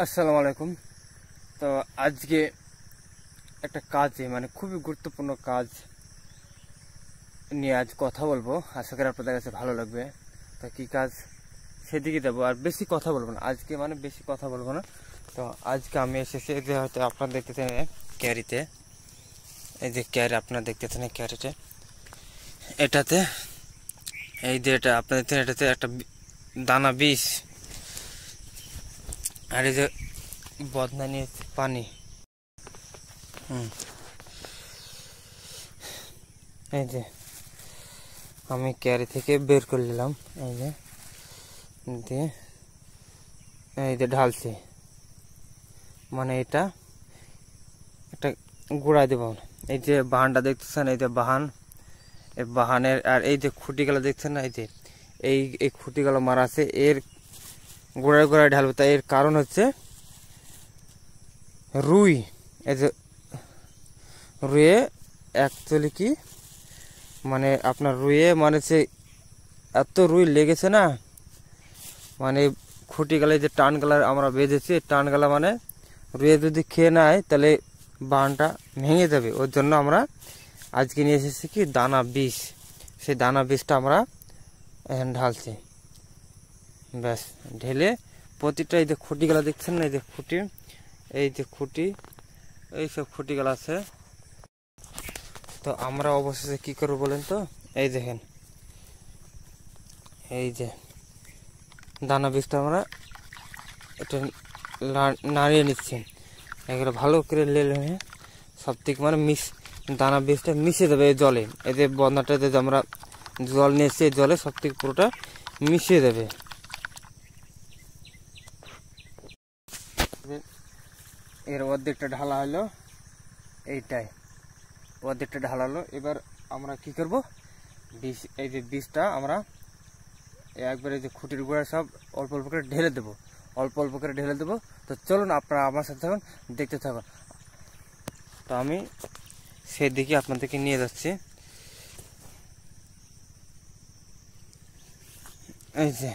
আসসালামু আলাইকুম। তো আজকে একটা কাজে মানে খুবই গুরুত্বপূর্ণ কাজ নিয়ে আজ কথা বলবো। আশা করি আপনাদের কাছে ভালো লাগবে। তো কি কাজ সেদিকে দেবো, আর বেশি কথা বলবো না আজকে, মানে বেশি কথা বলবো না। তো আজকে আমি এসেছি যে হয়তো আপনারা দেখতেছেন ক্যারিতে, এই যে ক্যারি আপনারা দেখতেছেন ক্যারিতে, এটাতে এই যে এটা আপনারা দেখতেছেন, এটাতে একটা দানা বিষ, আর এই যে বদনা নিয়ে পানি। এই যে আমি ক্যারি থেকে বের করে নিলাম, এই যে দিয়ে এই যে ঢালছি, মানে এটা একটা গুঁড়া দেব। এই যে বাহানটা দেখতেছেন, এই যে বাহান, এই বাহানের আর এই যে খুঁটিগুলো দেখছেন না, এই যে এই খুঁটিগুলো মারা আছে, এর গোড়ায় গোড়ায় ঢালবো। তাই এর কারণ হচ্ছে রুই। এই যে রুয়ে অ্যাকচুয়ালি কি মানে আপনার রুইয়ে মানে সে এত রুই লেগেছে না, মানে খুঁটি গেলে যে টান গেলার আমরা বেঁধেছি, টান গেলা মানে রুইয়ে যদি খেয়ে নেয় তাহলে বানটা ভেঙে যাবে। ওর জন্য আমরা আজকে নিয়ে এসেছি কি দানা বিষ। সেই দানা বিষটা আমরা এখন ঢালছি। ব্যাস ঢেলে প্রতিটা এই যে খুঁটিগুলা দেখছেন না, এই যে খুঁটি, এই যে খুঁটি, এইসব খুঁটিগুলো আছে। তো আমরা অবশেষে কি করবো বলেন তো, এই দেখেন এই যে দানা বীজটা আমরা এটা নাড়িয়ে নিচ্ছি। এগুলো ভালো করে লেলে সব থেকে মানে দানা বীজটা মিশে দেবে এই জলে। এই যে বন্যাটাতে যে আমরা জল নিয়েছি, এই জলে সব থেকে পুরোটা মিশিয়ে দেবে। এর অর্ধেকটা ঢালা হলো, এইটাই অর্ধেকটা ঢালালো। এবার আমরা কি করব, বীজ, এই যে বীজটা আমরা একবার এই যে খুঁটির গোড়ায় সব অল্প অল্প করে ঢেলে দেবো, অল্প অল্প করে ঢেলে দেবো। তো চলুন আপনারা আমার সাথে থাকুন, দেখতে থাকুন। তো আমি সেদিকে আপনাদেরকে নিয়ে যাচ্ছি। এই যে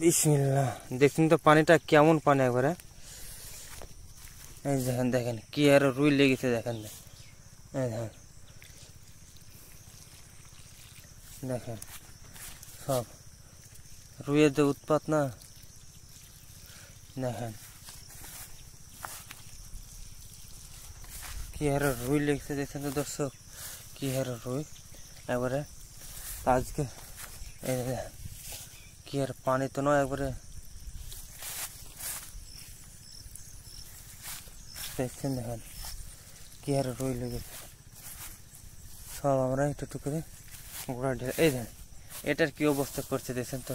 বিসমিল্লাহ, দেখছেন তো পানিটা কেমন পানি একবারে। এই দেখেন দেখেন কি আর রুই লেগেছে, দেখেন দেখেন দেখেন সব রুইয়ের যে উৎপাত না, দেখেন কি হারে রুই লেগেছে, দেখছেন তো দর্শক কি হারে রুই একবারে। আজকে এই কি আর পানি তো নয় একবারে, দেখছেন দেখেন কি হারে রুই লেগেছে। সব আমরা একটু একটু করে গোড়া ঢেলে, এই দেখেন এটার কি অবস্থা করছে দেখছেন তো,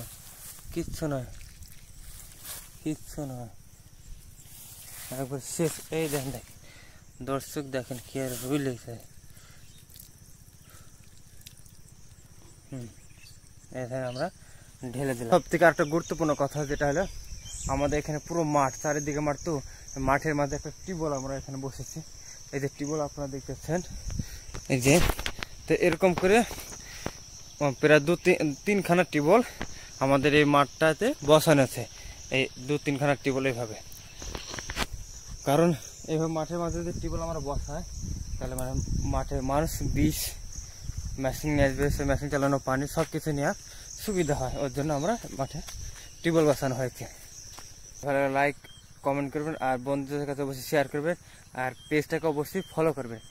কিচ্ছু নয় কিচ্ছু নয় একবার শেষ। এই দেখেন দেখেন দর্শক দেখেন কি আর রুই লেগেছে। এখানে আমরা ঢেলে দিলাম। সব থেকে একটা গুরুত্বপূর্ণ কথা যেটা হলো, আমাদের এখানে পুরো মাঠ, চারিদিকে মাঠ। তো মাঠের মাঝে একটা টিউবওয়েল আমরা এখানে বসেছি। এই যে টিউবওয়েল আপনারা দেখতেছেন, এই যে তো এরকম করে প্রায় তিনখানা টিউবওয়েল আমাদের এই মাঠটাতে বসানো আছে। এই তিনখানা টিউবওয়েল এইভাবে, কারণ এইভাবে মাঠের মাঝে যদি টিউবওয়েল আমরা বসাই তাহলে মানে মাঠে মানুষ বিষ মেশিন নিয়ে আসবে, সেই মেশিন চালানো পানি সব কিছু নেওয়ার সুবিধা হয়। ওর জন্য আমরা মাঠে টিউবওয়েল বসানো হয়েছে। ভালো লাইক কমেন্ট করবেন, আর বন্ধুদের কাছে অবশ্যই শেয়ার করবেন, আর পেজটাকে অবশ্যই ফলো করবেন।